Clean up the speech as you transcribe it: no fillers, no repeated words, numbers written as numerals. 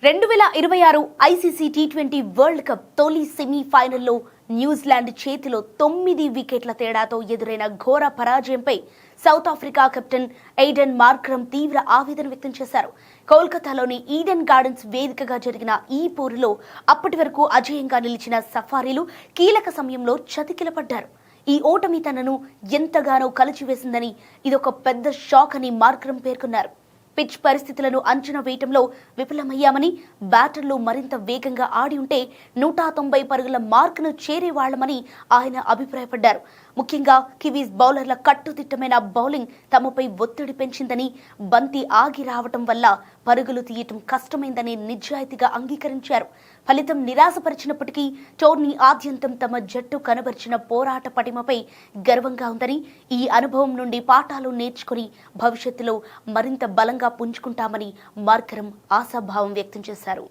2026 ICC T20 world cup తొలి సెమీఫైనల్లో New Zealand చేతిలో 9 వికెట్ల తేడాతో ఎదురైన ఘోర పరాజయంపై South Africa captain Aiden Markram తీవ్ర ఆవేదన వ్యక్తం చేశారు. కోల్కతాలోని ఈడెన్ గార్డెన్స్ వేదికగా జరిగిన ఈ పోరులో అప్పటి వరకు అజేయంగా నిలిచిన సఫారీలు కీలక సమయంలో చతికిలపడ్డారు. ఈ ఓటమి తనను ఎంతగానో కలిచివేసిందని, ఇదొక పెద్ద షాక్ అని మార్క్రమ్ పేర్కొన్నారు. పిచ్ పరిస్థితులను అంచనా వేయటంలో విఫలమయ్యామని, బ్యాటర్లు మరింత వేగంగా ఆడి ఉంటే 190 పరుగుల మార్కును చేరేవాళ్లమని ఆయన అభిప్రాయపడ్డారు. ముఖ్యంగా కివీస్ బౌలర్ల కట్టుదిట్టమైన బౌలింగ్ తమపై ఒత్తిడి పెంచిందని, బంతి ఆగి రావటం వల్ల పరుగులు తీయటం కష్టమైందని నిజాయితీగా అంగీకరించారు. ఫలితం నిరాశపరిచినప్పటికీ టోర్నీ ఆద్యంతం తమ జట్టు కనబరిచిన పోరాట పటిమపై గర్వంగా ఉందని, ఈ అనుభవం నుండి పాఠాలు నేర్చుకుని భవిష్యత్తులో మరింత బలంగా పుంజుకుంటామని మార్క్రమ్ ఆశాభావం వ్యక్తం చేశారు.